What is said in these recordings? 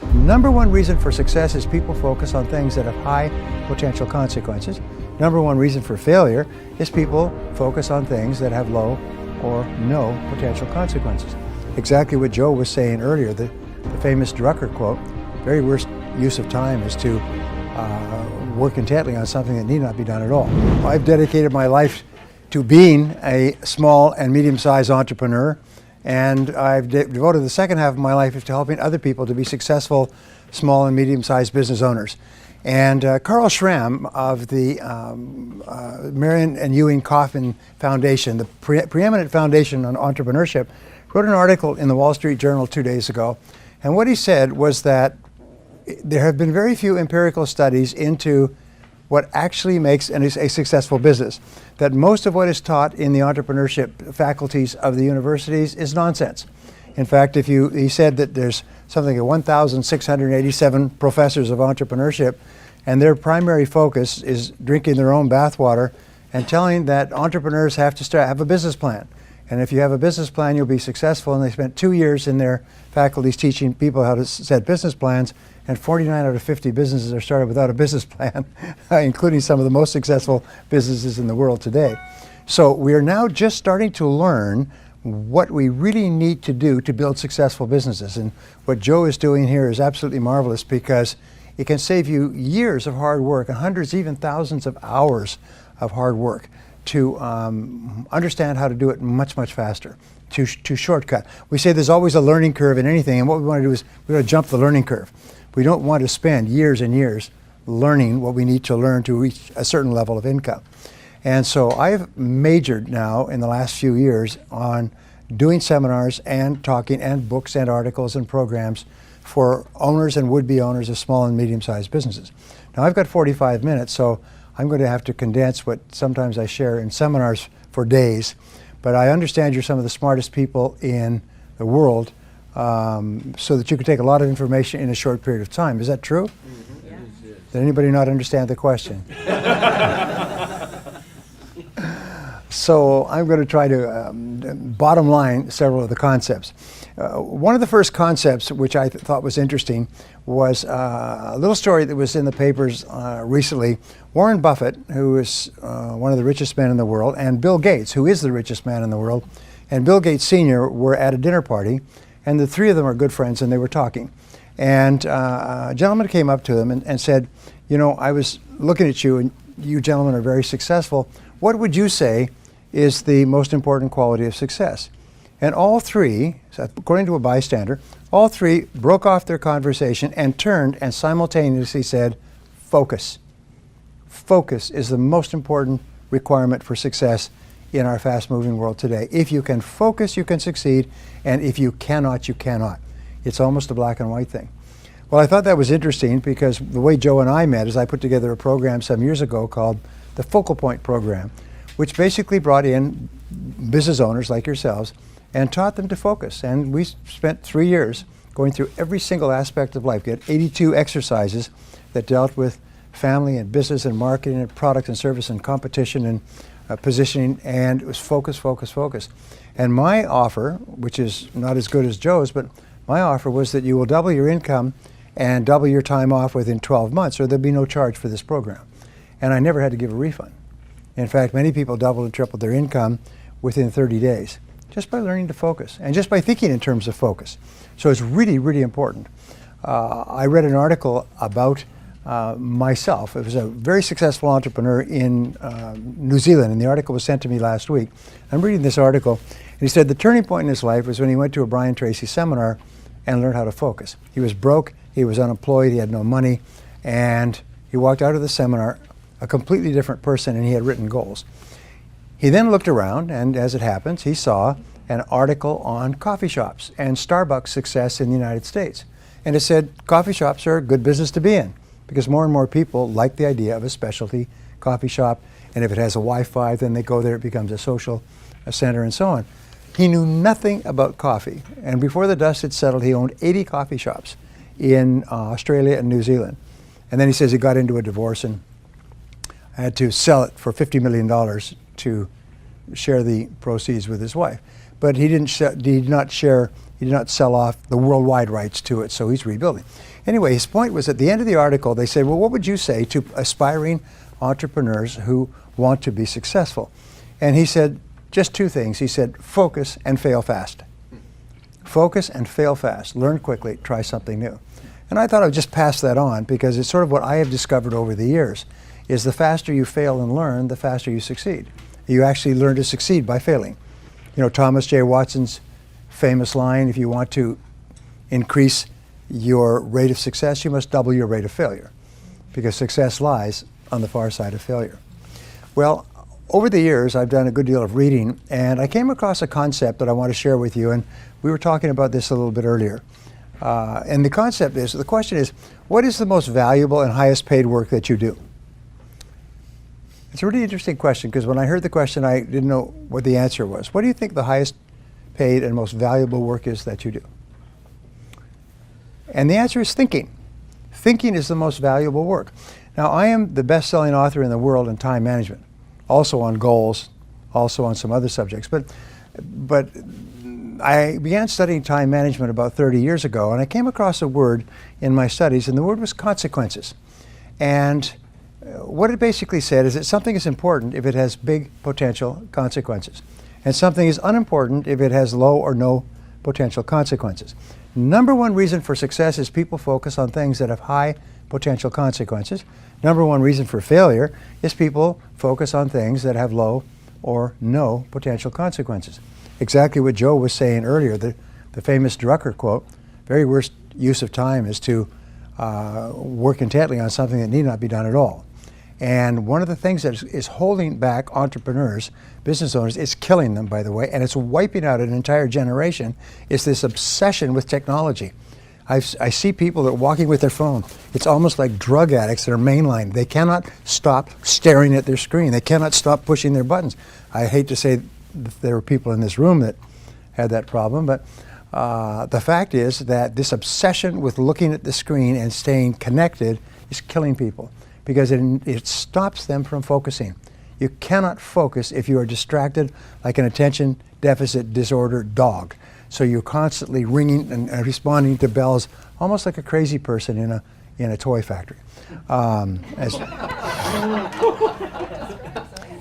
Number one reason for success is people focus on things that have high potential consequences. Number one reason for failure is people focus on things that have low or no potential consequences. Exactly what Joe was saying earlier, the famous Drucker quote, very worst use of time is to work intently on something that need not be done at all. I've dedicated my life to being a small and medium-sized entrepreneur, and I've devoted the second half of my life to helping other people to be successful small and medium-sized business owners. And Carl Schramm of the Marion and Ewing Kauffman Foundation, the preeminent foundation on entrepreneurship, wrote an article in the Wall Street Journal 2 days ago. And what he said was that there have been very few empirical studies into what actually makes a successful business. That most of what is taught in the entrepreneurship faculties of the universities is nonsense. In fact, he said that there's something like 1,687 professors of entrepreneurship, and their primary focus is drinking their own bathwater and telling that entrepreneurs have to have a business plan. And if you have a business plan, you'll be successful. And they spent 2 years in their faculties teaching people how to set business plans, and 49 out of 50 businesses are started without a business plan, including some of the most successful businesses in the world today. So we are now just starting to learn what we really need to do to build successful businesses. And what Joe is doing here is absolutely marvelous, because it can save you years of hard work and hundreds, even thousands of hours of hard work to understand how to do it much, much faster, to shortcut. We say there's always a learning curve in anything, and what we want to do is we want to jump the learning curve. We don't want to spend years and years learning what we need to learn to reach a certain level of income. And so I've majored now in the last few years on doing seminars and talking and books and articles and programs for owners and would-be owners of small and medium-sized businesses. Now I've got 45 minutes, so I'm going to have to condense what sometimes I share in seminars for days, but I understand you're some of the smartest people in the world, so that you can take a lot of information in a short period of time. Is that true? Mm-hmm. Yeah. Did anybody not understand the question? So I'm going to try to bottom line several of the concepts. One of the first concepts which I thought was interesting was a little story that was in the papers recently. Warren Buffett, who is one of the richest men in the world, and Bill Gates, who is the richest man in the world, and Bill Gates Sr. were at a dinner party, and the three of them are good friends, and they were talking. And a gentleman came up to them and said, you know, I was looking at you, and you gentlemen are very successful. What would you say is the most important quality of success? And all three, according to a bystander, all three broke off their conversation and turned and simultaneously said, focus. Focus is the most important requirement for success in our fast-moving world today. If you can focus, you can succeed, and if you cannot, you cannot. It's almost a black and white thing. Well, I thought that was interesting, because the way Joe and I met is I put together a program some years ago called the Focal Point Program, which basically brought in business owners like yourselves and taught them to focus. And we spent 3 years going through every single aspect of life. We had 82 exercises that dealt with family and business and marketing and product and service and competition and positioning, and it was focus, focus, focus. And my offer, which is not as good as Joe's, but my offer was that you will double your income and double your time off within 12 months, or there'll be no charge for this program. And I never had to give a refund. In fact, many people doubled and tripled their income within 30 days, just by learning to focus and just by thinking in terms of focus. So it's really, really important. I read an article about myself. It was a very successful entrepreneur in New Zealand, and the article was sent to me last week. I'm reading this article, and he said the turning point in his life was when he went to a Brian Tracy seminar and learned how to focus. He was broke, he was unemployed, he had no money, and he walked out of the seminar a completely different person, and he had written goals. He then looked around, and as it happens, he saw an article on coffee shops and Starbucks success in the United States. And it said coffee shops are a good business to be in, because more and more people like the idea of a specialty coffee shop, and if it has a Wi-Fi, then they go there, it becomes a social center, and so on. He knew nothing about coffee, and before the dust had settled, he owned 80 coffee shops in Australia and New Zealand. And then he says he got into a divorce and had to sell it for $50 million to share the proceeds with his wife. but he did not sell off the worldwide rights to it, so he's rebuilding. Anyway, his point was at the end of the article, they said, well, what would you say to aspiring entrepreneurs who want to be successful? And he said just two things. He said, focus and fail fast. Focus and fail fast. Learn quickly, try something new. And I thought I would just pass that on because it's sort of what I have discovered over the years, is the faster you fail and learn, the faster you succeed. You actually learn to succeed by failing. You know, Thomas J. Watson's famous line, if you want to increase your rate of success, you must double your rate of failure, because success lies on the far side of failure. Well, over the years, I've done a good deal of reading, and I came across a concept that I want to share with you, and we were talking about this a little bit earlier. And the question is, what is the most valuable and highest paid work that you do? It's a really interesting question, because when I heard the question, I didn't know what the answer was. What do you think the highest paid and most valuable work is that you do? And the answer is thinking. Thinking is the most valuable work. Now, I am the best-selling author in the world in time management, also on goals, also on some other subjects. But I began studying time management about 30 years ago, and I came across a word in my studies, and the word was consequences. And what it basically said is that something is important if it has big potential consequences, and something is unimportant if it has low or no potential consequences. Number one reason for success is people focus on things that have high potential consequences. Number one reason for failure is people focus on things that have low or no potential consequences. Exactly what Joe was saying earlier, the famous Drucker quote, very worst use of time is to work intently on something that need not be done at all. And one of the things that is holding back entrepreneurs, business owners, it's killing them, by the way, and it's wiping out an entire generation, is this obsession with technology. I see people that are walking with their phone. It's almost like drug addicts that are mainline. They cannot stop staring at their screen. They cannot stop pushing their buttons. I hate to say that there were people in this room that had that problem, but the fact is that this obsession with looking at the screen and staying connected is killing people, because it stops them from focusing. You cannot focus if you are distracted like an attention deficit disorder dog. So you're constantly ringing and responding to bells, almost like a crazy person in a toy factory.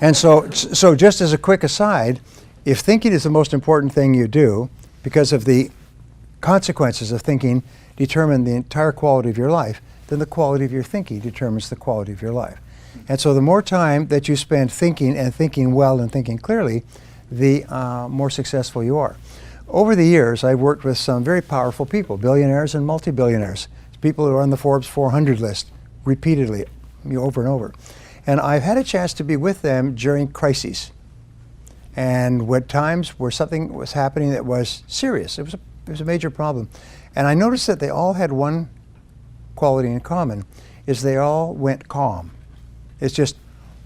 And so just as a quick aside, if thinking is the most important thing you do, because of the consequences of thinking determine the entire quality of your life, then the quality of your thinking determines the quality of your life. And so the more time that you spend thinking and thinking well and thinking clearly, the more successful you are. Over the years, I've worked with some very powerful people, billionaires and multi-billionaires, people who are on the Forbes 400 list repeatedly, over and over. And I've had a chance to be with them during crises, and when times where something was happening that was serious. It was a major problem. And I noticed that they all had one quality in common, is they all went calm. It's just,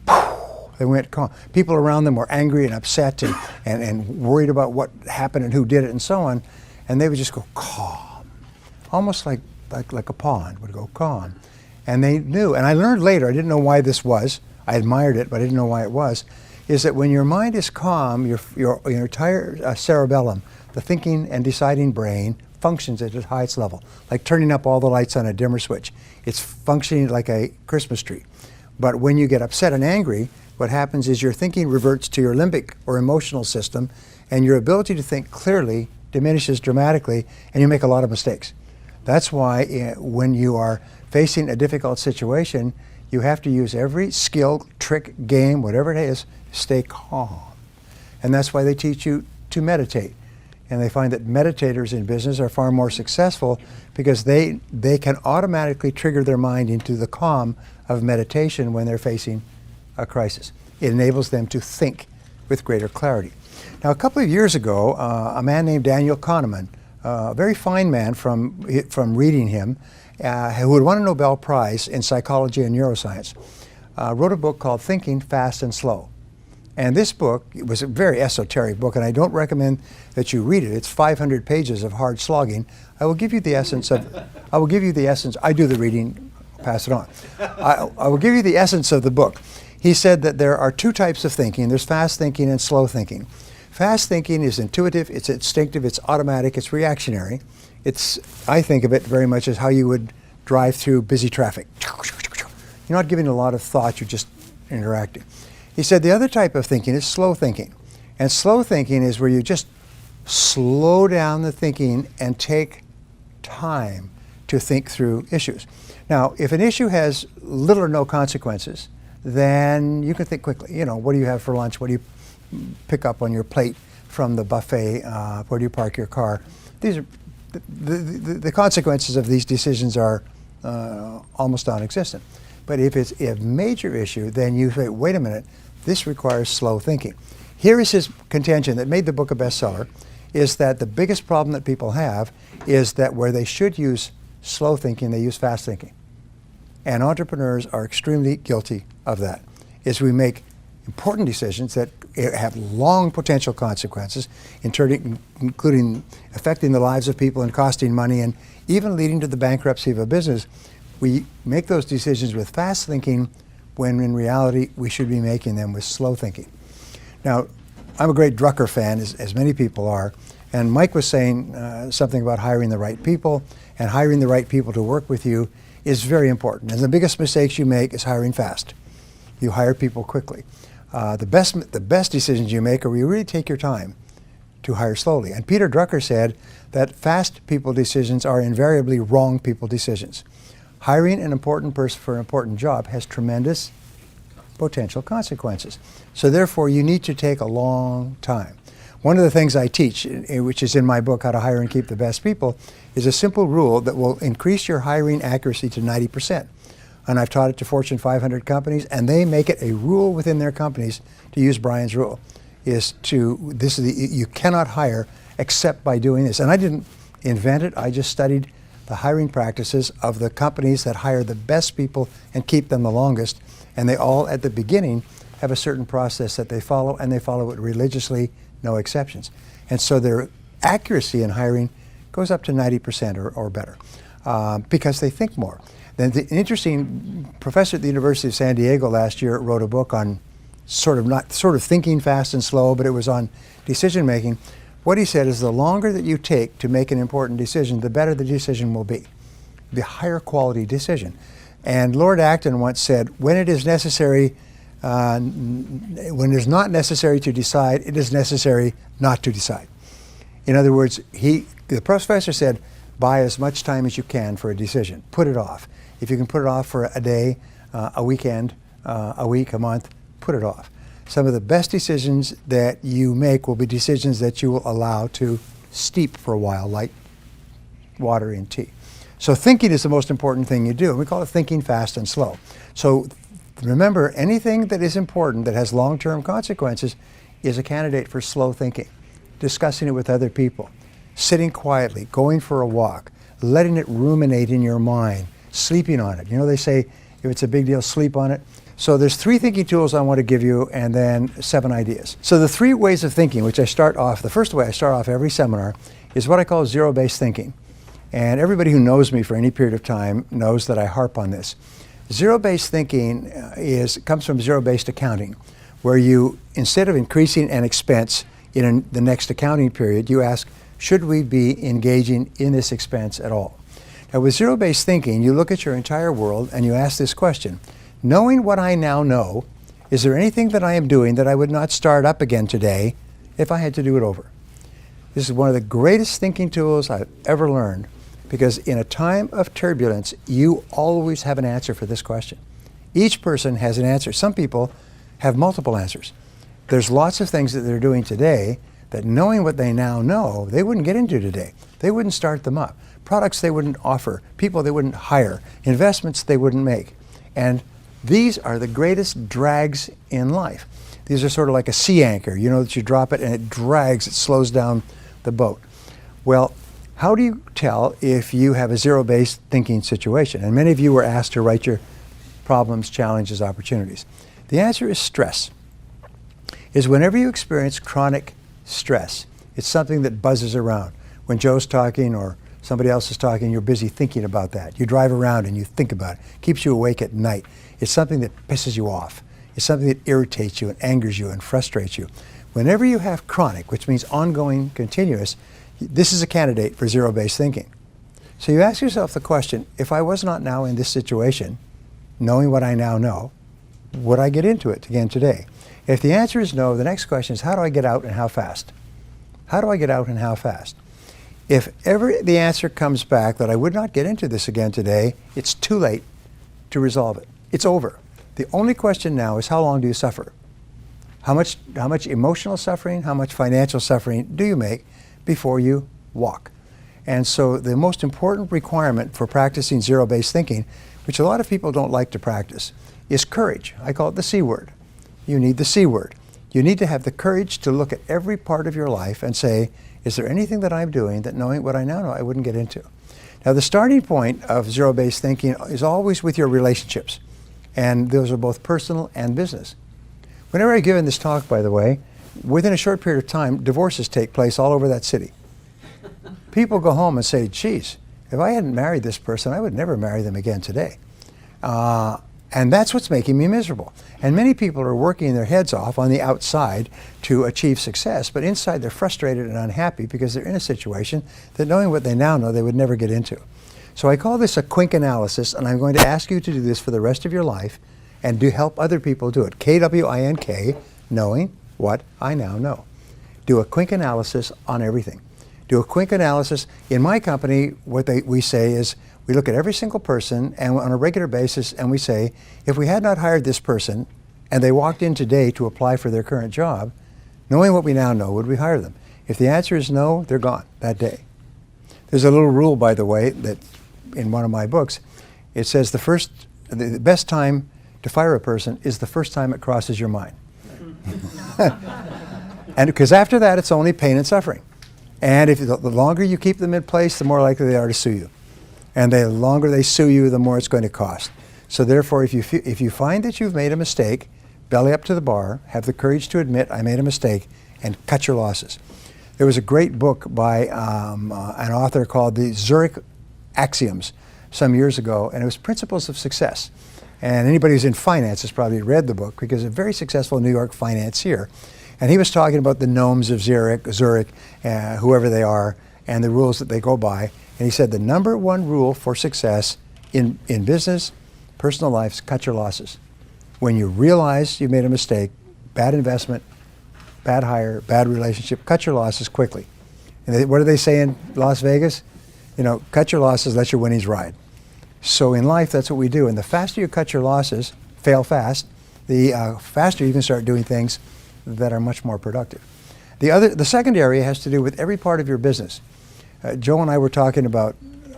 they went calm. People around them were angry and upset and worried about what happened and who did it and so on, and they would just go calm, almost like a pond would go calm. And they knew, and I learned later, I didn't know why this was, I admired it, but I didn't know why it was, is that when your mind is calm, your entire cerebellum, the thinking and deciding brain, functions at its highest level, like turning up all the lights on a dimmer switch. It's functioning like a Christmas tree. But when you get upset and angry, what happens is your thinking reverts to your limbic or emotional system, and your ability to think clearly diminishes dramatically, and you make a lot of mistakes. That's why when you are facing a difficult situation, you have to use every skill, trick, game, whatever it is, stay calm. And that's why they teach you to meditate. And they find that meditators in business are far more successful because they can automatically trigger their mind into the calm of meditation when they're facing a crisis. It enables them to think with greater clarity. Now, a couple of years ago, a man named Daniel Kahneman, a very fine man from reading him, who had won a Nobel Prize in psychology and neuroscience, wrote a book called Thinking Fast and Slow. And this book, it was a very esoteric book, and I don't recommend that you read it. It's 500 pages of hard slogging. I will give you the essence. I do the reading, pass it on. I will give you the essence of the book. He said that there are two types of thinking. There's fast thinking and slow thinking. Fast thinking is intuitive, it's instinctive, it's automatic, it's reactionary. I think of it very much as how you would drive through busy traffic. You're not giving a lot of thought, you're just interacting. He said the other type of thinking is slow thinking. And slow thinking is where you just slow down the thinking and take time to think through issues. Now, if an issue has little or no consequences, then you can think quickly. You know, what do you have for lunch? What do you pick up on your plate from the buffet? Where do you park your car? These are the consequences of these decisions are almost non-existent. But if it's a major issue, then you say, wait a minute, this requires slow thinking. Here is his contention that made the book a bestseller, is that the biggest problem that people have is that where they should use slow thinking, they use fast thinking. And entrepreneurs are extremely guilty of that, is we make important decisions that have long potential consequences, including affecting the lives of people and costing money and even leading to the bankruptcy of a business. We make those decisions with fast thinking when in reality we should be making them with slow thinking. Now, I'm a great Drucker fan, as many people are, and Mike was saying something about hiring the right people, and hiring the right people to work with you is very important. And the biggest mistakes you make is hiring fast. You hire people quickly. The best decisions you make are where you really take your time to hire slowly. And Peter Drucker said that fast people decisions are invariably wrong people decisions. Hiring an important person for an important job has tremendous potential consequences. So therefore, you need to take a long time. One of the things I teach, which is in my book, How to Hire and Keep the Best People, is a simple rule that will increase your hiring accuracy to 90%. And I've taught it to Fortune 500 companies, and they make it a rule within their companies to use Brian's rule. You cannot hire except by doing this. And I didn't invent it, I just studied the hiring practices of the companies that hire the best people and keep them the longest. And they all, at the beginning, have a certain process that they follow, and they follow it religiously, no exceptions. And so their accuracy in hiring goes up to 90% or better because they think more. Then the interesting professor at the University of San Diego last year wrote a book on sort of thinking fast and slow, but it was on decision making. What he said is the longer that you take to make an important decision, the better the decision will be, the higher quality decision. And Lord Acton once said, when it is necessary, when it is not necessary to decide, it is necessary not to decide. In other words, the professor said, buy as much time as you can for a decision. Put it off. If you can put it off for a day, a weekend, a week, a month, put it off. Some of the best decisions that you make will be decisions that you will allow to steep for a while, like water in tea. So thinking is the most important thing you do. We call it thinking fast and slow. So remember, anything that is important that has long-term consequences is a candidate for slow thinking. Discussing it with other people, sitting quietly, going for a walk, letting it ruminate in your mind, sleeping on it. You know, they say if it's a big deal, sleep on it. So there's 3 thinking tools I want to give you, and then 7 ideas. So the 3 ways of thinking, which the first way I start off every seminar, is what I call zero-based thinking. And everybody who knows me for any period of time knows that I harp on this. Zero-based thinking comes from zero-based accounting, where you, instead of increasing an expense in the next accounting period, you ask, should we be engaging in this expense at all? Now with zero-based thinking, you look at your entire world and you ask this question: knowing what I now know, is there anything that I am doing that I would not start up again today if I had to do it over? This is one of the greatest thinking tools I've ever learned, because in a time of turbulence, you always have an answer for this question. Each person has an answer. Some people have multiple answers. There's lots of things that they're doing today that, knowing what they now know, they wouldn't get into today. They wouldn't start them up. Products they wouldn't offer, people they wouldn't hire, investments they wouldn't make. And these are the greatest drags in life. These are sort of like a sea anchor. You know that you drop it and it drags, it slows down the boat. Well, how do you tell if you have a zero-based thinking situation? And many of you were asked to write your problems, challenges, opportunities. The answer is stress. Is whenever you experience chronic stress, it's something that buzzes around. When Joe's talking or somebody else is talking, you're busy thinking about that. You drive around and you think about it. Keeps you awake at night. It's something that pisses you off. It's something that irritates you and angers you and frustrates you. Whenever you have chronic, which means ongoing, continuous, this is a candidate for zero-based thinking. So you ask yourself the question, if I was not now in this situation, knowing what I now know, would I get into it again today? If the answer is no, the next question is, how do I get out and how fast? How do I get out and how fast? If ever the answer comes back that I would not get into this again today, it's too late to resolve it. It's over. The only question now is, how long do you suffer? How much emotional suffering, how much financial suffering do you make before you walk? And so the most important requirement for practicing zero-based thinking, which a lot of people don't like to practice, is courage. I call it the C word. You need the C word. You need to have the courage to look at every part of your life and say, is there anything that I'm doing that, knowing what I now know, I wouldn't get into? Now, the starting point of zero-based thinking is always with your relationships. And those are both personal and business. Whenever I've given this talk, by the way, within a short period of time, divorces take place all over that city. People go home and say, geez, if I hadn't married this person, I would never marry them again today. And that's what's making me miserable. And many people are working their heads off on the outside to achieve success, but inside they're frustrated and unhappy because they're in a situation that, knowing what they now know, they would never get into. So I call this a quink analysis, and I'm going to ask you to do this for the rest of your life and do help other people do it. K-W-I-N-K, knowing what I now know. Do a quink analysis on everything. Do a quink analysis. In my company, what we say is, we look at every single person and on a regular basis, and we say, if we had not hired this person and they walked in today to apply for their current job, knowing what we now know, would we hire them? If the answer is no, they're gone that day. There's a little rule, by the way, that in one of my books, it says the best time to fire a person is the first time it crosses your mind. And because after that, it's only pain and suffering. And if the longer you keep them in place, the more likely they are to sue you. And the longer they sue you, the more it's going to cost. So therefore, if you find that you've made a mistake, belly up to the bar, have the courage to admit, I made a mistake, and cut your losses. There was a great book by an author called the Zurich Axioms some years ago, and it was Principles of Success. And anybody who's in finance has probably read the book, because a very successful New York financier. And he was talking about the gnomes of Zurich, whoever they are, and the rules that they go by. And he said the number one rule for success in business, personal life, is cut your losses. When you realize you made a mistake, bad investment, bad hire, bad relationship, cut your losses quickly. And what do they say in Las Vegas? You know, cut your losses, let your winnings ride. So in life, that's what we do. And the faster you cut your losses, fail fast, the faster you can start doing things that are much more productive. The second area has to do with every part of your business. Joe and I were talking about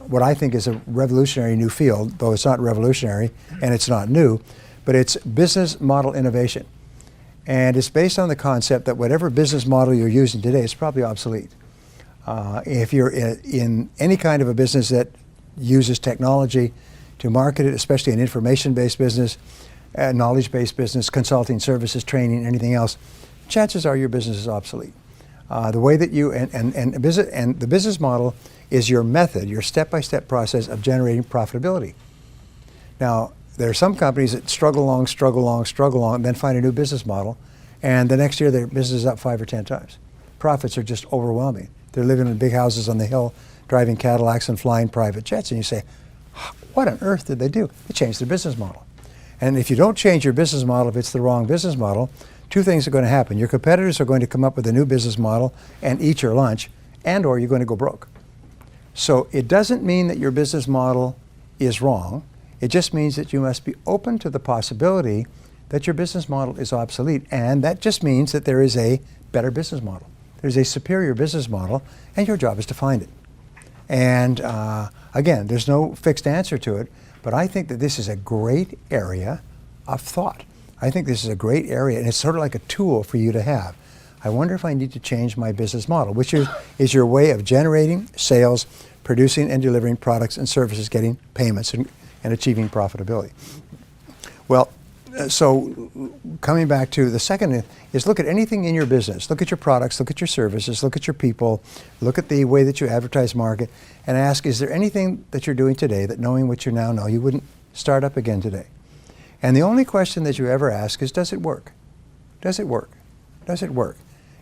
what I think is a revolutionary new field, though it's not revolutionary and it's not new, but it's business model innovation. And it's based on the concept that whatever business model you're using today is probably obsolete. If you're in any kind of a business that uses technology to market it, especially an information-based business, knowledge-based business, consulting services, training, anything else, chances are your business is obsolete. The way that you, and the business model is your method, your step-by-step process of generating profitability. Now, there are some companies that struggle along, and then find a new business model, and the next year their business is up 5 or 10 times. Profits are just overwhelming. They're living in big houses on the hill, driving Cadillacs and flying private jets, and you say, what on earth did they do? They changed their business model. And if you don't change your business model, if it's the wrong business model, two things are going to happen. Your competitors are going to come up with a new business model and eat your lunch, and or you're going to go broke. So it doesn't mean that your business model is wrong. It just means that you must be open to the possibility that your business model is obsolete, and that just means that there is a better business model. There's a superior business model, and your job is to find it. And again, there's no fixed answer to it, but I think that this is a great area of thought. I think this is a great area, and it's sort of like a tool for you to have. I wonder if I need to change my business model, which is your way of generating sales, producing and delivering products and services, getting payments, and achieving profitability. Well, so coming back to the second is look at anything in your business. Look at your products, look at your services, look at your people, look at the way that you advertise, market, and ask, is there anything that you're doing today that, knowing what you now know, you wouldn't start up again today? And the only question that you ever ask is, does it work? Does it work? Does it work?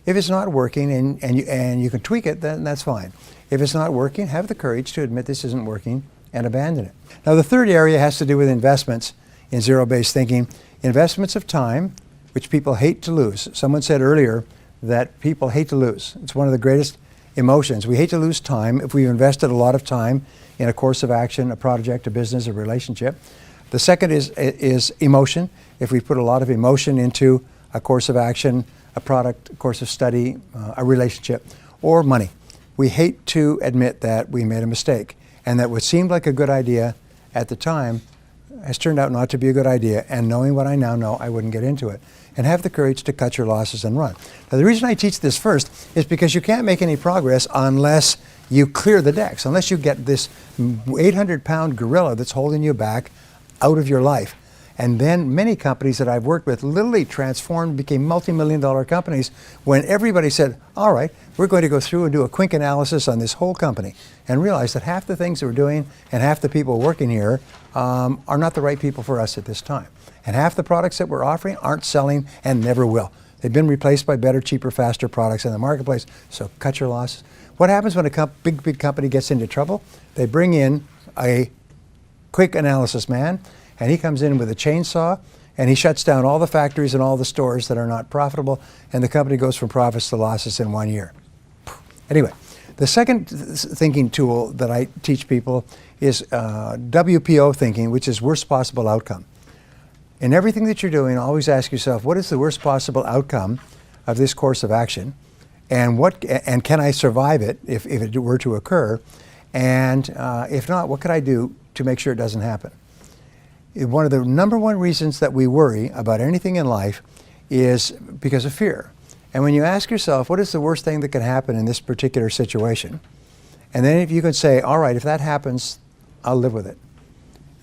If it's not working and you can tweak it, then that's fine. If it's not working, have the courage to admit this isn't working and abandon it. Now, the third area has to do with investments in zero-based thinking. Investments of time, which people hate to lose. Someone said earlier that people hate to lose. It's one of the greatest emotions. We hate to lose time if we've invested a lot of time in a course of action, a project, a business, a relationship. The second is emotion. If we put a lot of emotion into a course of action, a product, a course of study, a relationship, or money. We hate to admit that we made a mistake and that what seemed like a good idea at the time has turned out not to be a good idea, and knowing what I now know, I wouldn't get into it. And have the courage to cut your losses and run. Now, the reason I teach this first is because you can't make any progress unless you clear the decks, unless you get this 800-pound gorilla that's holding you back out of your life. And then many companies that I've worked with literally transformed, became multi-million-dollar companies when everybody said, all right, we're going to go through and do a quick analysis on this whole company and realize that half the things that we're doing and half the people working here are not the right people for us at this time. And half the products that we're offering aren't selling and never will. They've been replaced by better, cheaper, faster products in the marketplace, so cut your losses. What happens when a big company gets into trouble? They bring in a quick analysis man, and he comes in with a chainsaw, and he shuts down all the factories and all the stores that are not profitable, and the company goes from profits to losses in 1 year. Anyway, the second thinking tool that I teach people is WPO thinking, which is worst possible outcome. In everything that you're doing, always ask yourself, what is the worst possible outcome of this course of action? And can I survive it if it were to occur? And if not, what could I do to make sure it doesn't happen? One of the number one reasons that we worry about anything in life is because of fear. And when you ask yourself, what is the worst thing that could happen in this particular situation? And then if you can say, all right, if that happens, I'll live with it.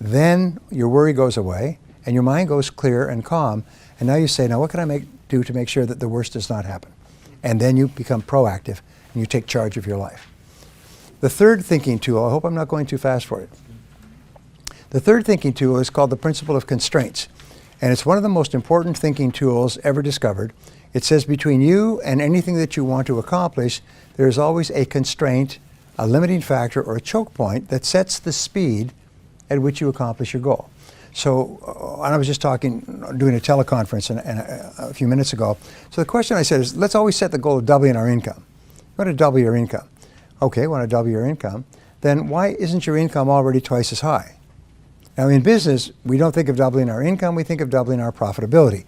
Then your worry goes away and your mind goes clear and calm. And now you say, now what can I do to make sure that the worst does not happen? And then you become proactive and you take charge of your life. The third thinking tool, I hope I'm not going too fast for it. The third thinking tool is called the principle of constraints. And it's one of the most important thinking tools ever discovered. It says between you and anything that you want to accomplish, there is always a constraint, a limiting factor, or a choke point that sets the speed at which you accomplish your goal. So I was just doing a teleconference a few minutes ago. So the question I said is, let's always set the goal of doubling our income. You want to double your income. Okay, want to double your income. Then why isn't your income already twice as high? Now in business, we don't think of doubling our income, we think of doubling our profitability.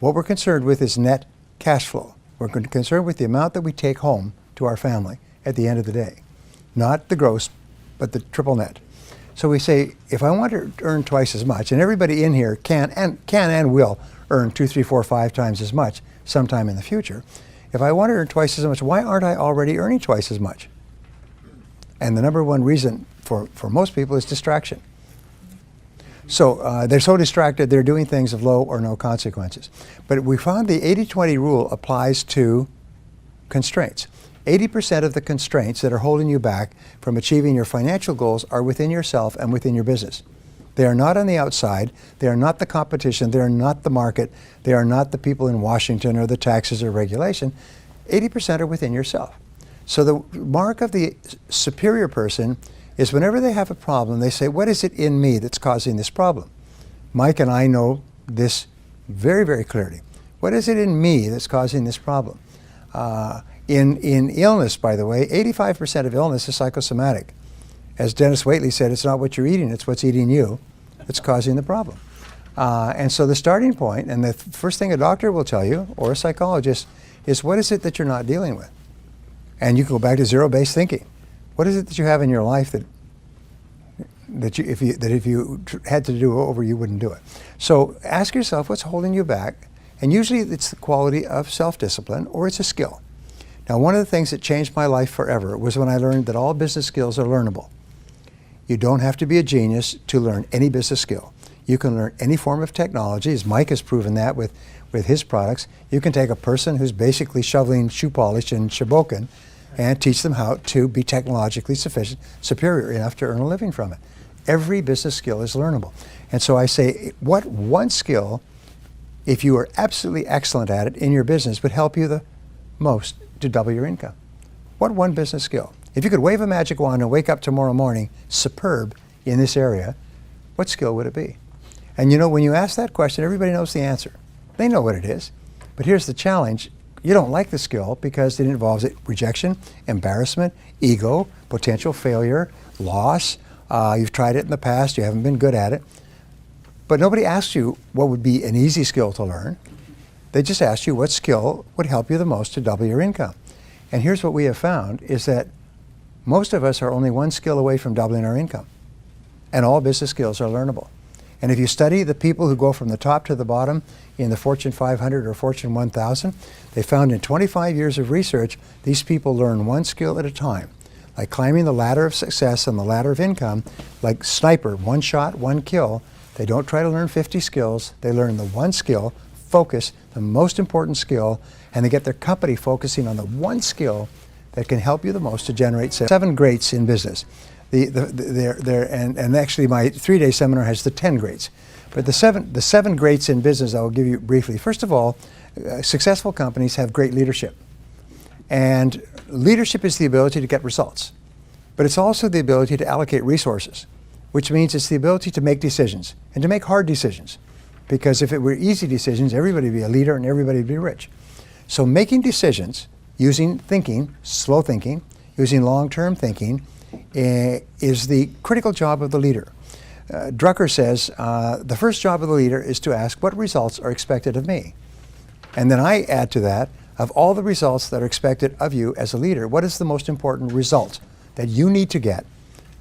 What we're concerned with is net cash flow. We're concerned with the amount that we take home to our family at the end of the day. Not the gross, but the triple net. So we say, if I want to earn twice as much, and everybody in here can and will earn 2, 3, 4, 5 times as much sometime in the future. If I want to earn twice as much, why aren't I already earning twice as much? And the number one reason for most people is distraction. So they're so distracted, they're doing things of low or no consequences. But we found the 80-20 rule applies to constraints. 80% of the constraints that are holding you back from achieving your financial goals are within yourself and within your business. They are not on the outside. They are not the competition. They are not the market. They are not the people in Washington or the taxes or regulation. 80% are within yourself. So the mark of the superior person is whenever they have a problem, they say, what is it in me that's causing this problem? Mike and I know this very, very clearly. What is it in me that's causing this problem? In illness, by the way, 85% of illness is psychosomatic. As Dennis Waitley said, it's not what you're eating, it's what's eating you that's causing the problem. And so the starting point, and the first thing a doctor will tell you, or a psychologist, is what is it that you're not dealing with? And you can go back to zero-based thinking. What is it that you have in your life that if you had to do over, you wouldn't do it? So ask yourself what's holding you back, and usually it's the quality of self-discipline or it's a skill. Now, one of the things that changed my life forever was when I learned that all business skills are learnable. You don't have to be a genius to learn any business skill. You can learn any form of technology, as Mike has proven that with his products. You can take a person who's basically shoveling shoe polish in Shabokin and teach them how to be technologically superior enough to earn a living from it. Every business skill is learnable. And so I say, what one skill, if you are absolutely excellent at it in your business, would help you the most to double your income? What one business skill? If you could wave a magic wand and wake up tomorrow morning superb in this area, what skill would it be? And you know, when you ask that question, everybody knows the answer. They know what it is. But here's the challenge. You don't like the skill because it involves rejection, embarrassment, ego, potential failure, loss. You've tried it in the past, you haven't been good at it. But nobody asks you what would be an easy skill to learn. They just ask you what skill would help you the most to double your income. And here's what we have found is that most of us are only one skill away from doubling our income. And all business skills are learnable. And if you study the people who go from the top to the bottom in the Fortune 500 or Fortune 1000, they found in 25 years of research, these people learn one skill at a time. Like climbing the ladder of success and the ladder of income, like sniper, one shot, one kill. They don't try to learn 50 skills. They learn the one skill, focus, the most important skill, and they get their company focusing on the one skill that can help you the most to generate sales. 7 greats in business. And actually my 3-day seminar has the 10 greats. But the seven greats in business I will give you briefly. First of all, successful companies have great leadership. And leadership is the ability to get results. But it's also the ability to allocate resources, which means it's the ability to make decisions and to make hard decisions. Because if it were easy decisions, everybody would be a leader and everybody would be rich. So making decisions using thinking, slow thinking, using long-term thinking, is the critical job of the leader. Drucker says, the first job of the leader is to ask what results are expected of me. And then I add to that, of all the results that are expected of you as a leader, what is the most important result that you need to get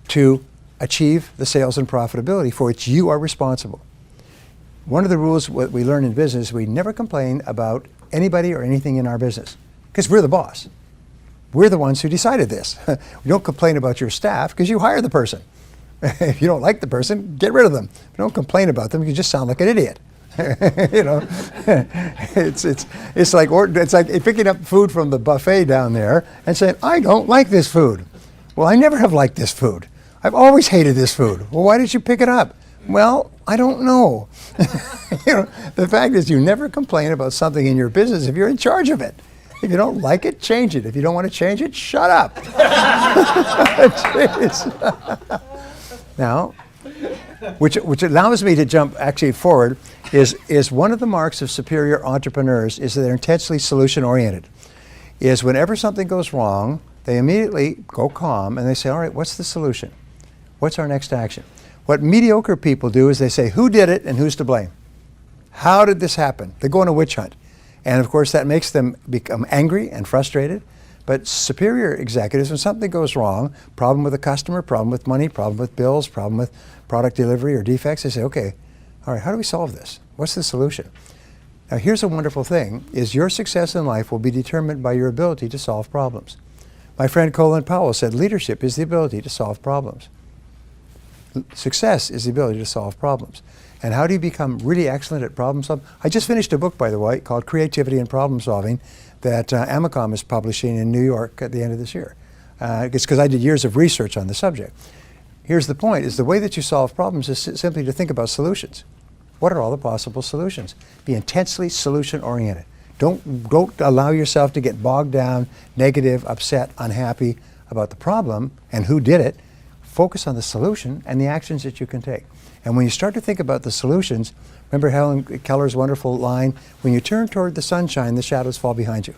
to achieve the sales and profitability for which you are responsible? One of the rules what we learn in business, we never complain about anybody or anything in our business because we're the boss. We're the ones who decided this. We don't complain about your staff because you hire the person. If you don't like the person, get rid of them. Don't complain about them. You just sound like an idiot. You know, it's like picking up food from the buffet down there and saying, I don't like this food. Well, I never have liked this food. I've always hated this food. Well, why did you pick it up? Well, I don't know. You know, the fact is you never complain about something in your business if you're in charge of it. If you don't like it, change it. If you don't want to change it, shut up. Now, which allows me to jump actually forward, is one of the marks of superior entrepreneurs is that they're intensely solution-oriented. Is whenever something goes wrong, they immediately go calm and they say, all right, what's the solution? What's our next action? What mediocre people do is they say, who did it and who's to blame? How did this happen? They go on a witch hunt. And of course that makes them become angry and frustrated. But superior executives, when something goes wrong, problem with a customer, problem with money, problem with bills, problem with product delivery or defects, they say, okay, all right, how do we solve this? What's the solution? Now here's a wonderful thing, is your success in life will be determined by your ability to solve problems. My friend Colin Powell said, leadership is the ability to solve problems. Success is the ability to solve problems. And how do you become really excellent at problem solving? I just finished a book, by the way, called Creativity and Problem Solving that Amicom is publishing in New York at the end of this year. It's because I did years of research on the subject. Here's the point, is the way that you solve problems is simply to think about solutions. What are all the possible solutions? Be intensely solution-oriented. Don't allow yourself to get bogged down, negative, upset, unhappy about the problem and who did it. Focus on the solution and the actions that you can take. And when you start to think about the solutions, remember Helen Keller's wonderful line, when you turn toward the sunshine, the shadows fall behind you.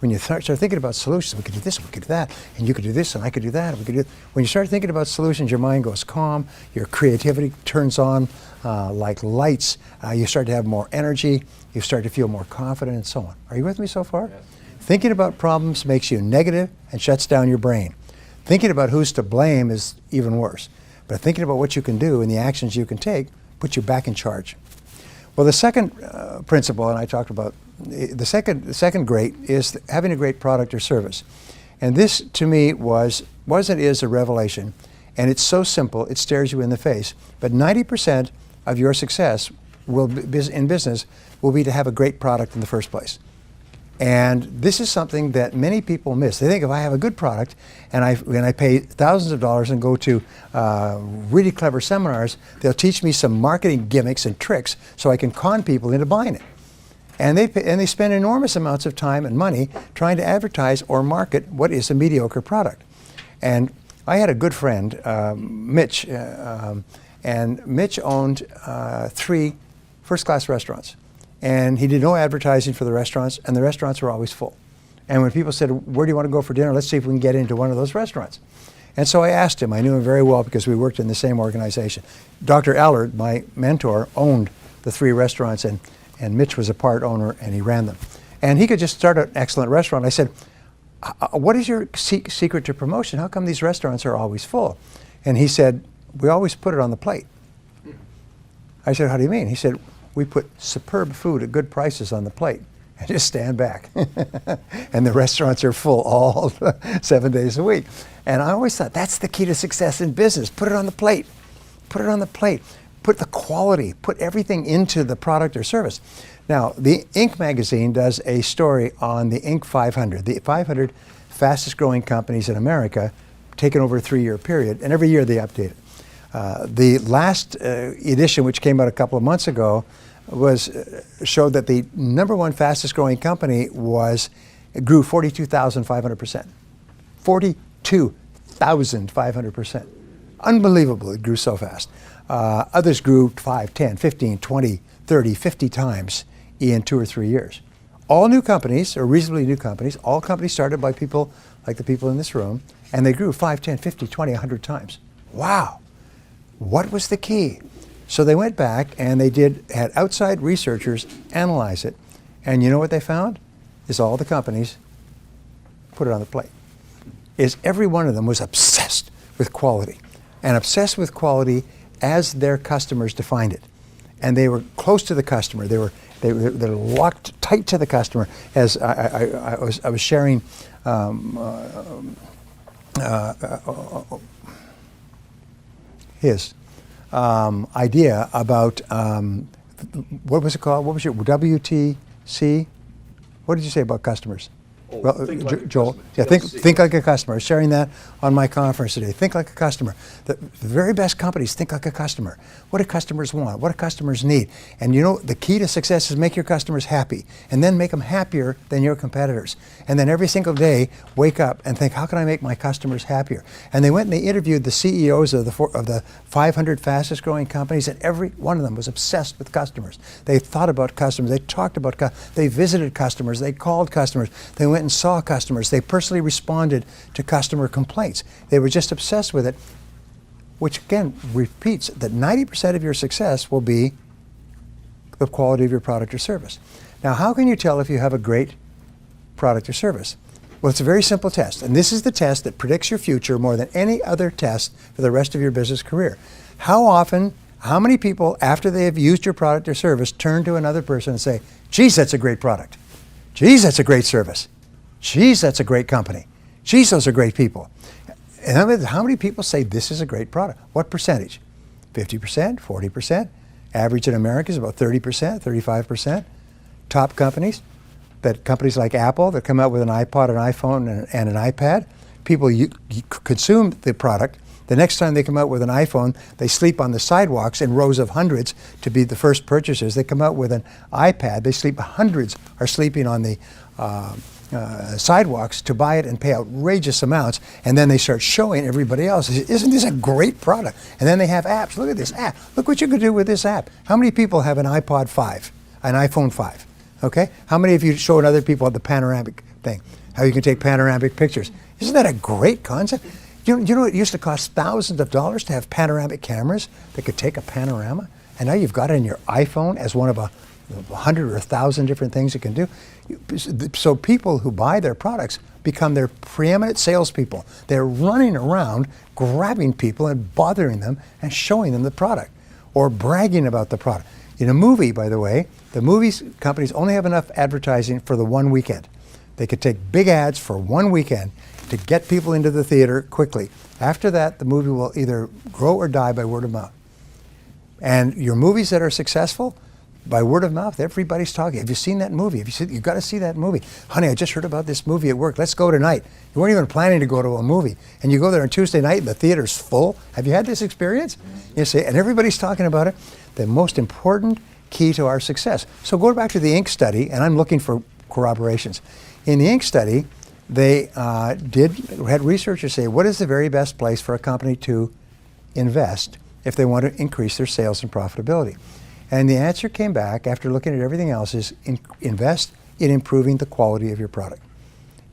When you start thinking about solutions, we could do this, we could do that, and you could do this, and I could do that, and we could do. When you start thinking about solutions, your mind goes calm, your creativity turns on like lights, you start to have more energy, you start to feel more confident, and so on. Are you with me so far? Yes. Thinking about problems makes you negative and shuts down your brain. Thinking about who's to blame is even worse. But thinking about what you can do and the actions you can take puts you back in charge. Well, the second principle, and I talked about, the second great is having a great product or service. And this, to me, was and is a revelation. And it's so simple, it stares you in the face. But 90% of your success in business will be to have a great product in the first place. And this is something that many people miss. They think if I have a good product and I pay thousands of dollars and go to really clever seminars, they'll teach me some marketing gimmicks and tricks so I can con people into buying it. And they spend enormous amounts of time and money trying to advertise or market what is a mediocre product. And I had a good friend, Mitch, and Mitch owned 3 first-class restaurants. And he did no advertising for the restaurants, and the restaurants were always full. And when people said, where do you want to go for dinner? Let's see if we can get into one of those restaurants. And so I asked him. I knew him very well because we worked in the same organization. Dr. Allard, my mentor, owned the 3 restaurants, and Mitch was a part owner, and he ran them. And he could just start an excellent restaurant. I said, what is your secret to promotion? How come these restaurants are always full? And he said, we always put it on the plate. I said, how do you mean? He said, we put superb food at good prices on the plate and just stand back. And the restaurants are full all 7 days a week. And I always thought that's the key to success in business. Put it on the plate. Put it on the plate. Put the quality, put everything into the product or service. Now, the Inc. magazine does a story on the Inc. 500, the 500 fastest growing companies in America, taken over a 3-year period, and every year they update it. The last edition, which came out a couple of months ago, showed that the #1 fastest growing company grew 42,500%. 42,500%. Unbelievable, it grew so fast. Others grew 5, 10, 15, 20, 30, 50 times in 2 or 3 years. All new companies, or reasonably new companies, all companies started by people like the people in this room, and they grew 5, 10, 50, 20, 100 times. Wow. What was the key? So they went back and they had outside researchers analyze it, and you know what they found? Is all the companies put it on the plate. Is every one of them was obsessed with quality, and obsessed with quality as their customers defined it. And they were close to the customer. They were locked tight to the customer. As I was sharing his idea about what was it called? What was your WTC? What did you say about customers? Well, Joel, yeah, think like a customer. I was sharing that on my conference today. Think like a customer. The very best companies think like a customer. What do customers want? What do customers need? And you know, the key to success is make your customers happy, and then make them happier than your competitors. And then every single day, wake up and think, how can I make my customers happier? And they went and they interviewed the CEOs of the 500 fastest growing companies, and every one of them was obsessed with customers. They thought about customers. They talked about customers. They visited customers. They called customers. They went and saw customers. They personally responded to customer complaints. They were just obsessed with it, which again repeats that 90% of your success will be the quality of your product or service. Now, how can you tell if you have a great product or service? Well, it's a very simple test, and this is the test that predicts your future more than any other test for the rest of your business career. How many people, after they have used your product or service, turn to another person and say, geez, that's a great product. Geez, that's a great service. Geez, that's a great company. Geez, those are great people. And how many people say this is a great product? What percentage? 50%, 40%? Average in America is about 30%, 35%. Top companies like Apple that come out with an iPod, an iPhone, and an iPad, people consume the product. The next time they come out with an iPhone, they sleep on the sidewalks in rows of hundreds to be the first purchasers. They come out with an iPad, hundreds are sleeping on the sidewalks to buy it and pay outrageous amounts, and then they start showing everybody else, isn't this a great product? And then they have apps. Look at this app. Look what you can do with this app. How many people have an iPod 5, an iPhone 5? Okay? How many of you showed other people the panoramic thing? How you can take panoramic pictures. Isn't that a great concept? You know it used to cost thousands of dollars to have panoramic cameras that could take a panorama, and now you've got it in your iPhone as one of 100 or 1,000 different things it can do. So people who buy their products become their preeminent salespeople. They're running around grabbing people and bothering them and showing them the product or bragging about the product. In a movie, by the way, the movie companies only have enough advertising for the one weekend. They could take big ads for one weekend to get people into the theater quickly. After that, the movie will either grow or die by word of mouth. And your movies that are successful, by word of mouth, everybody's talking. Have you seen that movie? You've got to see that movie. Honey, I just heard about this movie at work. Let's go tonight. You weren't even planning to go to a movie. And you go there on Tuesday night and the theater's full. Have you had this experience? You see, and everybody's talking about it. The most important key to our success. So go back to the Inc. study, and I'm looking for corroborations. In the Inc. study, they had researchers say, what is the very best place for a company to invest if they want to increase their sales and profitability? And the answer came back after looking at everything else is invest in improving the quality of your product.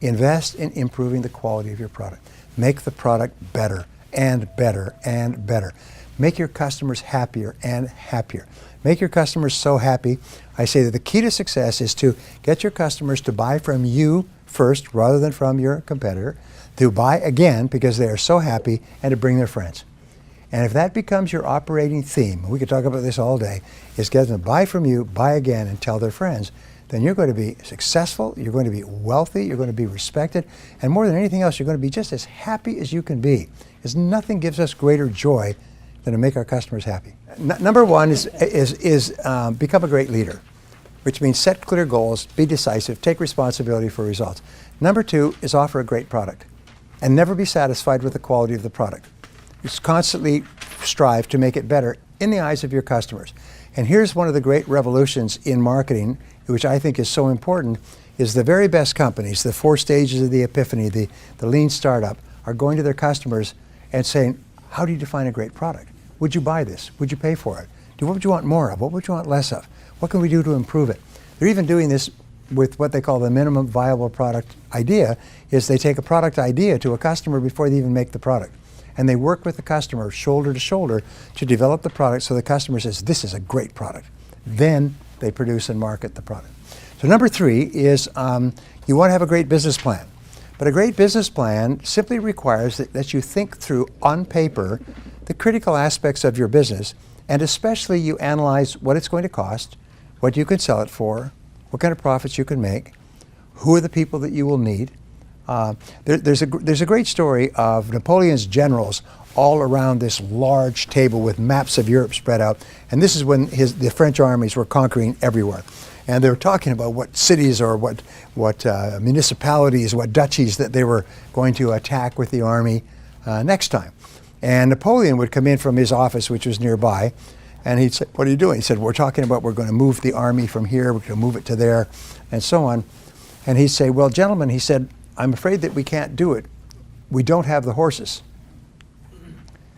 Invest in improving the quality of your product. Make the product better and better and better. Make your customers happier and happier. Make your customers so happy. I say that the key to success is to get your customers to buy from you first rather than from your competitor, to buy again because they are so happy, and to bring their friends. And if that becomes your operating theme, we could talk about this all day, is get them to buy from you, buy again, and tell their friends, then you're going to be successful, you're going to be wealthy, you're going to be respected, and more than anything else, you're going to be just as happy as you can be. Because nothing gives us greater joy than to make our customers happy. Number one is become a great leader, which means set clear goals, be decisive, take responsibility for results. Number two is offer a great product and never be satisfied with the quality of the product. Just constantly strive to make it better in the eyes of your customers. And here's one of the great revolutions in marketing, which I think is so important, is the very best companies, the 4 stages of the epiphany, the lean startup, are going to their customers and saying, how do you define a great product? Would you buy this? Would you pay for it? What would you want more of? What would you want less of? What can we do to improve it? They're even doing this with what they call the minimum viable product idea, is they take a product idea to a customer before they even make the product. And they work with the customer shoulder to shoulder to develop the product so the customer says, this is a great product. Then they produce and market the product. So number 3 is you want to have a great business plan. But a great business plan simply requires that you think through on paper the critical aspects of your business, and especially you analyze what it's going to cost, what you can sell it for, what kind of profits you can make, who are the people that you will need. There's a great story of Napoleon's generals all around this large table with maps of Europe spread out, and this is when the French armies were conquering everywhere. And they were talking about what cities or what municipalities, what duchies that they were going to attack with the army next time. And Napoleon would come in from his office, which was nearby, and he'd say, what are you doing? He said, we're talking about we're going to move the army from here, we're going to move it to there, and so on. And he'd say, well, gentlemen, he said, I'm afraid that we can't do it. We don't have the horses.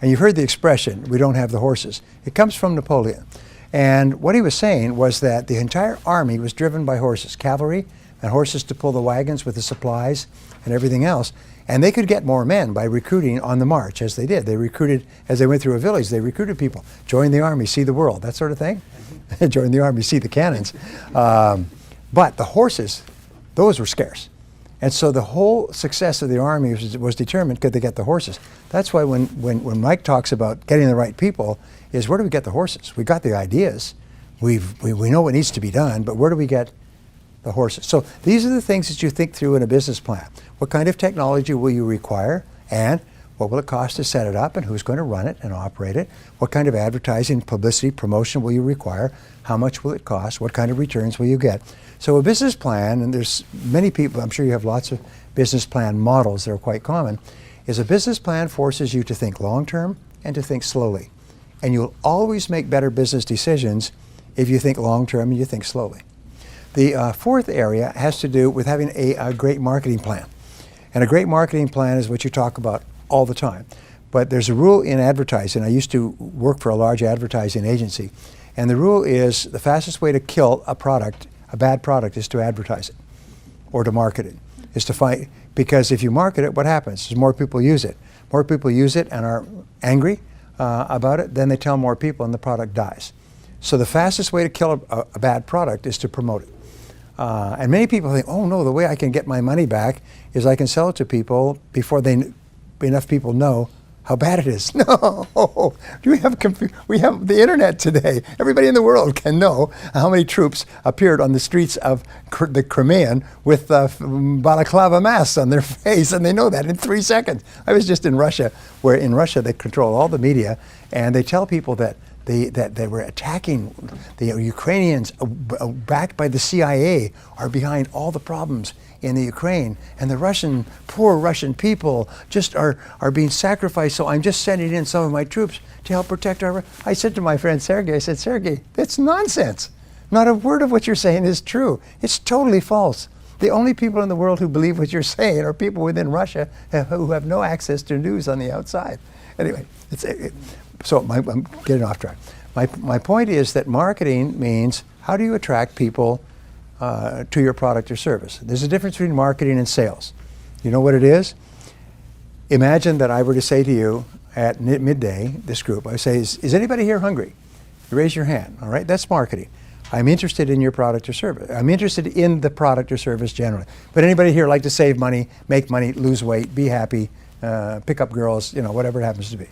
And you've heard the expression, we don't have the horses. It comes from Napoleon. And what he was saying was that the entire army was driven by horses, cavalry, and horses to pull the wagons with the supplies and everything else. And they could get more men by recruiting on the march, as they did. They recruited, as they went through a village, they recruited people. Join the army, see the world, that sort of thing. Join the army, see the cannons. But the horses, those were scarce. And so the whole success of the army was determined, could they get the horses? That's why when Mike talks about getting the right people, is where do we get the horses? We got the ideas, we know what needs to be done, but where do we get the horses? So these are the things that you think through in a business plan. What kind of technology will you require, and what will it cost to set it up, and who's going to run it and operate it? What kind of advertising, publicity, promotion will you require? How much will it cost? What kind of returns will you get? So a business plan, and there's many people, I'm sure you have lots of business plan models that are quite common, is a business plan forces you to think long-term and to think slowly. And you'll always make better business decisions if you think long-term and you think slowly. The fourth area has to do with having a great marketing plan. And a great marketing plan is what you talk about all the time. But there's a rule in advertising. I used to work for a large advertising agency. And the rule is the fastest way to kill a product, a bad product, is to advertise it or to market it. Is to fight, because if you market it, what happens? Is more people use it. More people use it and are angry about it, then they tell more people and the product dies. So the fastest way to kill a bad product is to promote it. And many people think, oh no, the way I can get my money back is I can sell it to people before enough people know how bad it is. No, we have the internet today. Everybody in the world can know how many troops appeared on the streets of the Crimean with balaclava masks on their face, and they know that in 3 seconds. I was just in Russia, where in Russia they control all the media, and they tell people that that they were attacking the Ukrainians, backed by the CIA, are behind all the problems in the Ukraine, and the poor Russian people just are being sacrificed. So I'm just sending in some of my troops to help protect our. I said to my friend Sergey, I said, Sergey, that's nonsense. Not a word of what you're saying is true. It's totally false. The only people in the world who believe what you're saying are people within Russia who have no access to news on the outside. Anyway, I'm getting off track. My point is that marketing means how do you attract people to your product or service. There's a difference between marketing and sales. You know what it is? Imagine that I were to say to you at midday, this group, I say, is anybody here hungry? You raise your hand, all right? That's marketing. I'm interested in your product or service. I'm interested in the product or service generally. But anybody here like to save money, make money, lose weight, be happy, pick up girls, whatever it happens to be.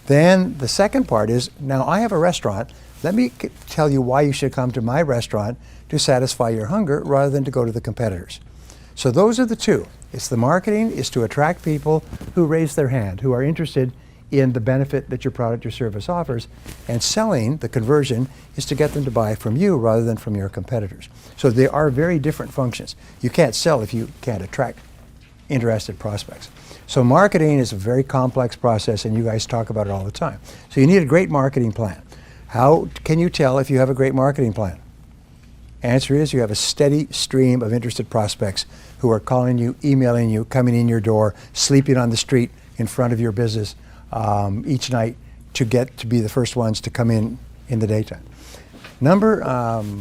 Then the second part is, now I have a restaurant. Let me tell you why you should come to my restaurant to satisfy your hunger rather than to go to the competitors. So those are the two. It's the marketing is to attract people who raise their hand, who are interested in the benefit that your product or service offers, and selling, the conversion, is to get them to buy from you rather than from your competitors. So they are very different functions. You can't sell if you can't attract interested prospects. So marketing is a very complex process, and you guys talk about it all the time. So you need a great marketing plan. How can you tell if you have a great marketing plan? Answer is you have a steady stream of interested prospects who are calling you, emailing you, coming in your door, sleeping on the street in front of your business each night to get to be the first ones to come in the daytime. Number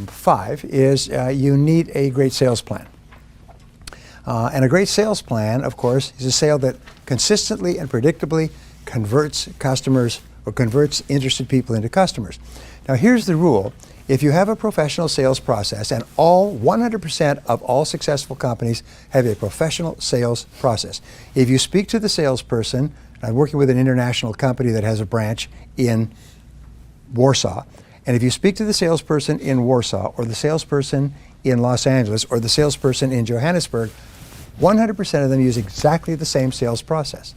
5 is you need a great sales plan. And a great sales plan, of course, is a sale that consistently and predictably converts customers or converts interested people into customers. Now here's the rule. If you have a professional sales process, and 100% of all successful companies have a professional sales process. If you speak to the salesperson, I'm working with an international company that has a branch in Warsaw, and if you speak to the salesperson in Warsaw or the salesperson in Los Angeles or the salesperson in Johannesburg, 100% of them use exactly the same sales process.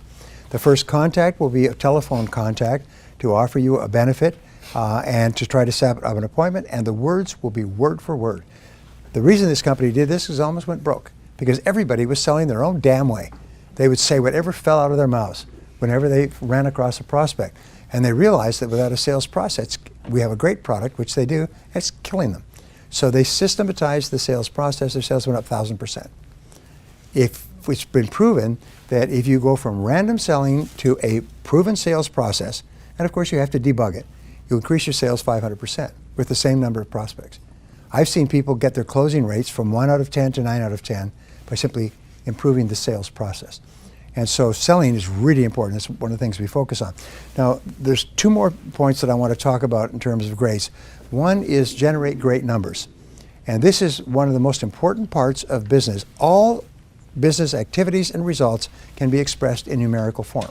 The first contact will be a telephone contact to offer you a benefit and to try to set up an appointment, and the words will be word for word. The reason this company did this is it almost went broke because everybody was selling their own damn way. They would say whatever fell out of their mouths whenever they ran across a prospect. And they realized that without a sales process, we have a great product, which they do, it's killing them. So they systematized the sales process. Their sales went up 1,000%. It's been proven that if you go from random selling to a proven sales process, and of course you have to debug it, you'll increase your sales 500% with the same number of prospects. I've seen people get their closing rates from 1 out of 10 to 9 out of 10 by simply improving the sales process. And so selling is really important. That's one of the things we focus on. Now, there's 2 more points that I want to talk about in terms of grades. One is generate great numbers. And this is one of the most important parts of business. All business activities and results can be expressed in numerical form.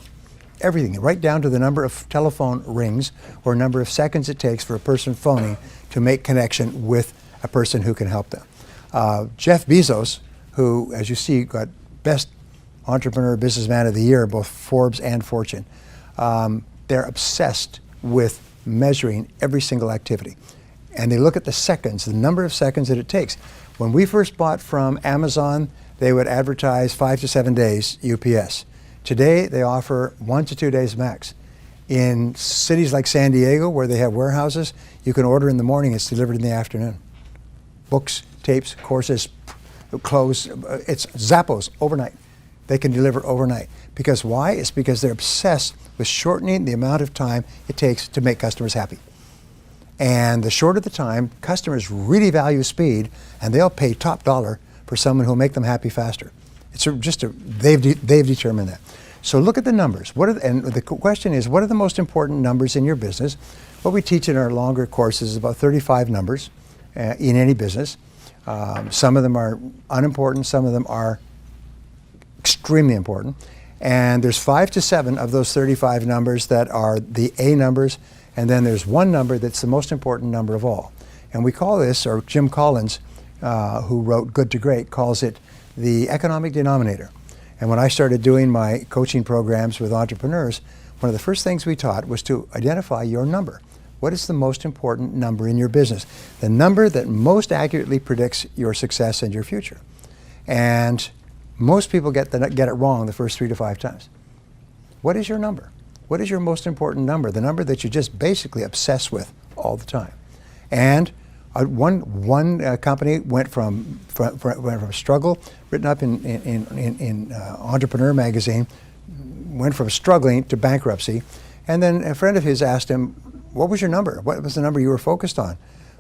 Everything, right down to the number of telephone rings or number of seconds it takes for a person phoning to make connection with a person who can help them. Jeff Bezos, who, as you see, got Best Entrepreneur Businessman of the Year, both Forbes and Fortune, they're obsessed with measuring every single activity. And they look at the seconds, the number of seconds that it takes. When we first bought from Amazon, they would advertise 5 to 7 days UPS. Today, they offer 1 to 2 days max. In cities like San Diego, where they have warehouses, you can order in the morning, it's delivered in the afternoon. Books, tapes, courses, clothes, it's Zappos overnight. They can deliver overnight. Because why? It's because they're obsessed with shortening the amount of time it takes to make customers happy. And the shorter the time, customers really value speed, and they'll pay top dollar for someone who'll make them happy faster. They've determined that. So look at the numbers. And the question is, what are the most important numbers in your business? What we teach in our longer courses is about 35 numbers in any business. Some of them are unimportant, some of them are extremely important. And there's 5 to 7 of those 35 numbers that are the A numbers, and then there's one number that's the most important number of all. And we call this, or Jim Collins, who wrote Good to Great, calls it the economic denominator. And when I started doing my coaching programs with entrepreneurs, one of the first things we taught was to identify your number. What is the most important number in your business? The number that most accurately predicts your success and your future. And most people get it wrong the first 3 to 5 times. What is your number? What is your most important number? The number that you just basically obsess with all the time. And one company went from struggle, written up in Entrepreneur magazine, went from struggling to bankruptcy. And then a friend of his asked him, what was your number? What was the number you were focused on?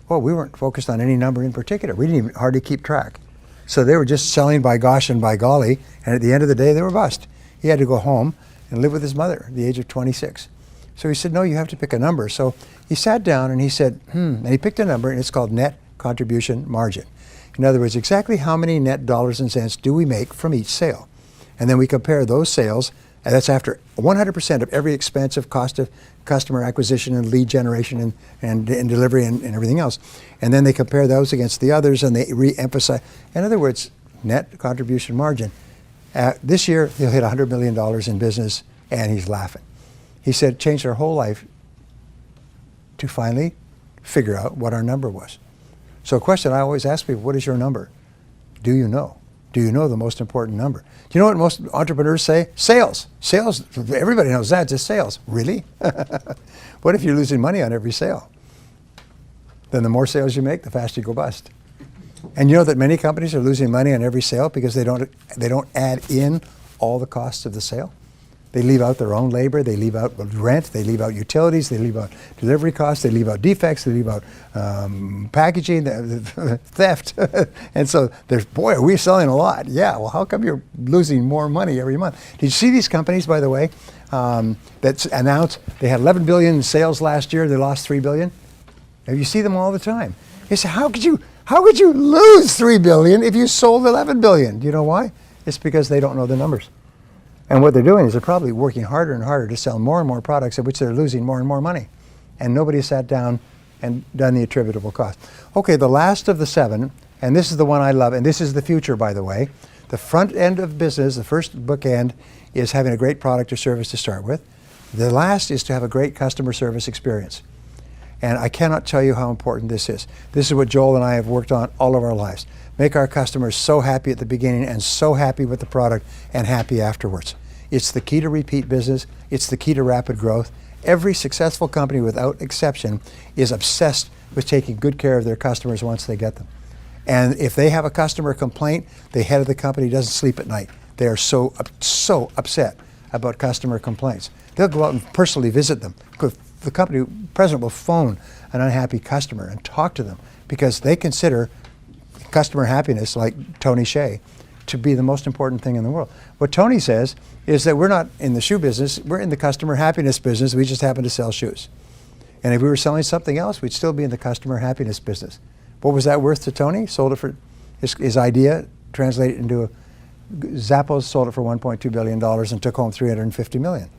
Well, we weren't focused on any number in particular. We didn't even hardly keep track. So they were just selling by gosh and by golly, and at the end of the day, they were bust. He had to go home and live with his mother at the age of 26. So he said, no, you have to pick a number. So he sat down and he said, and he picked a number, and it's called net contribution margin. In other words, exactly how many net dollars and cents do we make from each sale? And then we compare those sales, and that's after 100% of every expense of cost of customer acquisition and lead generation and delivery and everything else. And then they compare those against the others, and they re-emphasize. In other words, net contribution margin. This year, he'll hit $100 million in business, and he's laughing. He said, changed our whole life to finally figure out what our number was. So a question I always ask people, what is your number? Do you know? Do you know the most important number? Do you know what most entrepreneurs say? Sales. Sales, everybody knows that, just sales. Really? What if you're losing money on every sale? Then the more sales you make, the faster you go bust. And you know that many companies are losing money on every sale because they don't add in all the costs of the sale. They leave out their own labor, they leave out rent, they leave out utilities, they leave out delivery costs, they leave out defects, they leave out packaging, theft. And so there's, boy, are we selling a lot. Yeah, well, how come you're losing more money every month? Did you see these companies, by the way, that announced they had 11 billion in sales last year, they lost 3 billion? You see them all the time. You say, how could you lose 3 billion if you sold 11 billion? Do you know why? It's because they don't know the numbers. And what they're doing is they're probably working harder and harder to sell more and more products at which they're losing more and more money. And nobody sat down and done the attributable cost. Okay, the last of the 7, and this is the one I love, and this is the future, by the way. The front end of business, the first bookend, is having a great product or service to start with. The last is to have a great customer service experience. And I cannot tell you how important this is. This is what Joel and I have worked on all of our lives. Make our customers so happy at the beginning and so happy with the product and happy afterwards. It's the key to repeat business. It's the key to rapid growth. Every successful company, without exception, is obsessed with taking good care of their customers once they get them. And if they have a customer complaint, the head of the company doesn't sleep at night. They are so upset about customer complaints. They'll go out and personally visit them. The company president will phone an unhappy customer and talk to them because they consider customer happiness, like Tony Hsieh, to be the most important thing in the world. What Tony says is that we're not in the shoe business, we're in the customer happiness business, we just happen to sell shoes. And if we were selling something else, we'd still be in the customer happiness business. What was that worth to Tony? Sold it for, his idea translated into Zappos sold it for $1.2 billion and took home $350 million.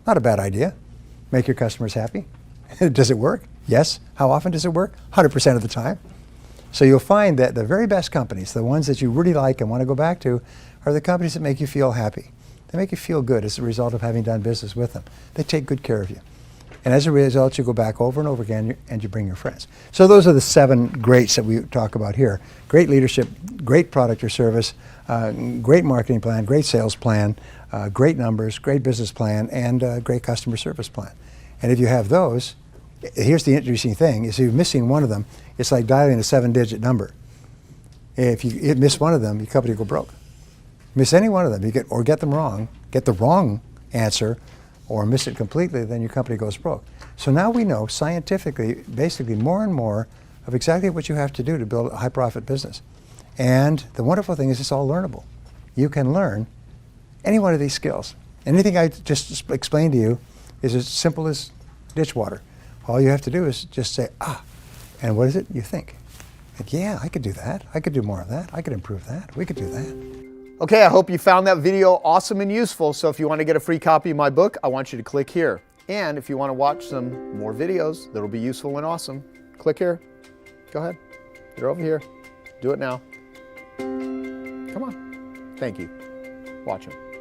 Not a bad idea. Make your customers happy. Does it work? Yes. How often does it work? 100% of the time. So you'll find that the very best companies, the ones that you really like and want to go back to, are the companies that make you feel happy. They make you feel good as a result of having done business with them. They take good care of you. And as a result, you go back over and over again and you bring your friends. So those are the 7 greats that we talk about here. Great leadership, great product or service, great marketing plan, great sales plan, great numbers, great business plan, and great customer service plan. And if you have those, here's the interesting thing, is if you're missing one of them, it's like dialing a 7-digit number. If you miss one of them, your company will go broke. Miss any one of them, get them wrong, get the wrong answer, or miss it completely, then your company goes broke. So now we know scientifically, basically more and more of exactly what you have to do to build a high-profit business. And the wonderful thing is it's all learnable. You can learn any one of these skills. Anything I just explained to you is as simple as ditch water. All you have to do is just say, and what is it? You think. Like, yeah, I could do that. I could do more of that. I could improve that. We could do that. Okay, I hope you found that video awesome and useful. So if you want to get a free copy of my book, I want you to click here. And if you want to watch some more videos that'll be useful and awesome, click here. Go ahead. They're over here. Do it now. Come on. Thank you. Watch them.